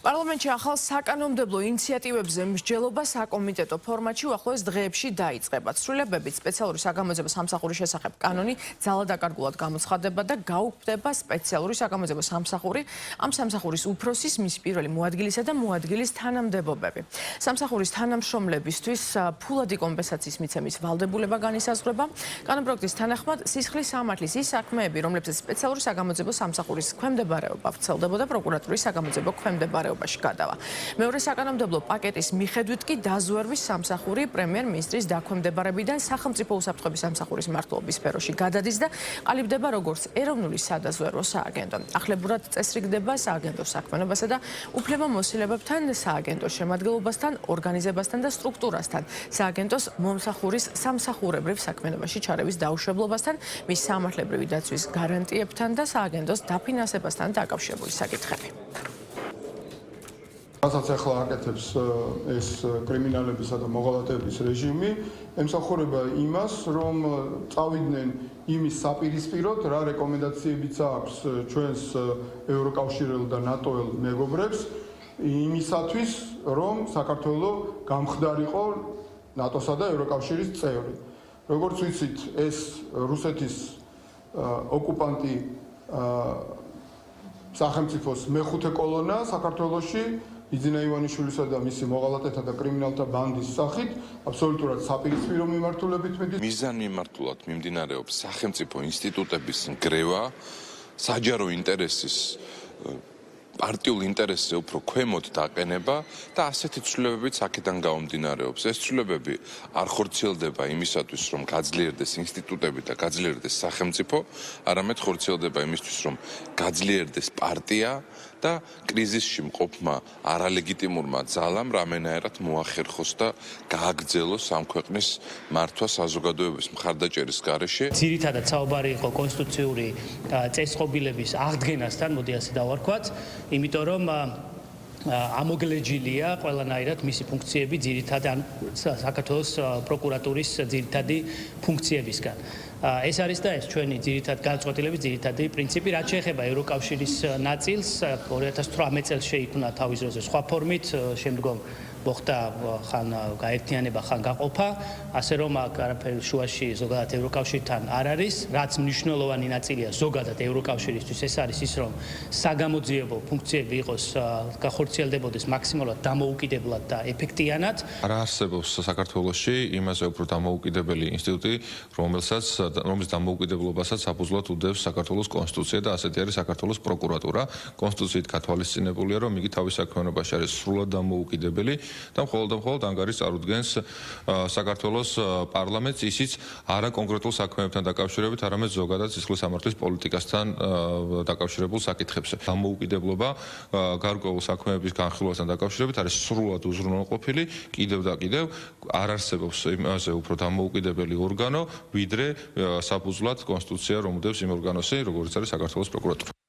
პარლამენტში ახალ საკანონმდებლო ინიციატივებზე მსჯელობა საკომიტეტო ფორმატში უახლოეს დღეებში დაიწყება. ცვლილებებით სპეციალური საგამოძიებო სამსახურის შესახებ კანონი ძალადაკარგულად გამოცხადება და გაუქმდება სპეციალური საგამოძიებო სამსახური, ამ სამსახურის უფროსის, მის პირველი მოადგილისა და მოადგილის თანამდებობები. სამსახურის თანამშრომლებისთვის ფულადი კომპენსაციის მიცემის ვალდებულება განისაზღვრება. კანონპროექტის თანახმად სისხლის სამართლის ის საქმეები, რომლებსაც სპეციალური საგამოძიებო სამსახურის ქვემდებარეობა ვრცელდებოდა პროკურატურის საგამოძიებო ქვემდებარეობაში გადავა. მეორე საკანონმდებლო პაკეტის მიხედვით კი დაზვერვის სამსახური პრემიერ-მინისტრის დაქვემდებარებიდან სახელმწიფო უსაფრთხოების სამსახურის მმართველობის სფეროში გადადის და ყალიბდება როგორც ეროვნული სადაზვერვო სააგენტო. ახლებურად წესრიგდება სააგენტოს საქმიანობასა და უფლებამოსილებებთან, სააგენტოს შემადგენლობასთან, ორგანიზებასთან და სტრუქტურასთან, სააგენტოს მომსახურის სამსახურებრივ საქმიანობაში ჩარევის დაუშვებლობასთან, მის სამართლებრივი დაცვის გარანტიებთან და სააგენტოს დაფინანსებასთან დაკავშირებული საკითხები. რასაც ახლა აკეთებს ეს კრიმინალებისა და მოღალატეების რეჟიმი, ემსახურება იმას, რომ წავიდნენ იმის საპირისპიროდ, რა რეკომენდაციებიც აქვს ჩვენს ევროკავშირელ და ნატოელ მეგობრებს, იმისათვის, რომ საქართველო გამხდარიყო ნატოსა და ევროკავშირის წევრი. როგორც ვიცით, ეს რუსეთის ოკუპანტი სახელმწიფოს მეხუთე კოლონა საქართველოში იძინა ივანიშვილისა და მისი მოღალატეთა და კრიმინალთა ბანდის სახით აბსოლუტურად საპირისპირო მიმართულებით მიდის. მიზანმიმართულად მიმდინარეობს სახელმწიფო ინსტიტუტების ნგრევა, საჯარო ინტერესის პარტიულ ინტერესზე უფრო ქვემოთ დაყენება და ასეთი ცვლილებებიც აქედან გამომდინარეობს. ეს ცვლილებები არ ხორციელდება იმისათვის, რომ გაძლიერდეს ინსტიტუტები და გაძლიერდეს სახელმწიფო, არამედ ხორციელდება იმისთვის, რომ გაძლიერდეს პარტია და კრიზისში მყოფმა არალეგიტიმურმა ძალამ რამენაერად მოახერხოს და გააგრძელოს ამ ქვეყნის მართვა საზოგადოების მხარდაჭერის გარეშე. ძირითადად საუბარი იყო კონსტიტუციური წესწყობილების აღდგენასთან, მოდი ასე დავარქვათ, იმიტომ რომ ამოგლეჯილია ყველანაირად მისი ფუნქციები ძირითადად საქართველოს პროკურატურის ძირითადი ფუნქციებისგან. ეს არის და ეს ჩვენი ძირითად განწყობილების ძირითადი პრინციპი, რაც შეეხება ევროკავშირის ნაწილს 2018 წელს შეიქმნა თავის დროზე სხვა ფორმით, შემდგომ მოხდა ხან გაერთიანება, ხან გაყოფა, ასე რომ აქ არაფერი შუაში ზოგადად ევროკავშირთან არ არის, რაც მნიშვნელოვანი ნაწილია ზოგადად ევროკავშირისთვის, ეს არის ის, რომ საგამოძიებო ფუნქციები იყოს გახორციელდებოდეს მაქსიმალურად დამოუკიდებლად და ეფექტიანად. არ არსებობს საქართველოში იმაზე უფრო დამოუკიდებელი ინსტიტუტი, რომლის დამოუკიდებლობასაც საფუძვლად უდევს საქართველოს კონსტიტუცია და ასეთი არის საქართველოს პროკურატურა. კონსტიტუციით გათვალისწინებულია, რომ იგი თავის საქმიანობაში არის სრულად დამოუკიდებელი და მხოლოდ ანგარიშს წარუდგენს საქართველოს პარლამენტს, ისიც არა კონკრეტულ საქმეებთან დაკავშირებით, არამედ ზოგადად სისხლის სამართლის პოლიტიკასთან დაკავშირებულ საკითხებზე. დამოუკიდებლობა გარკვეულ საქმეების განხილვასთან დაკავშირებით არის სრულად უზრუნველყოფილი, კიდევ და კიდევ არ არსებობს იმაზე უფრო დამოუკიდებელი ორგანო, ვიდრე საფუძვლად კონსტიტუცია, რომ უდევს იმ ორგანოსი, როგორც არის საქართველოს პროკურატურა.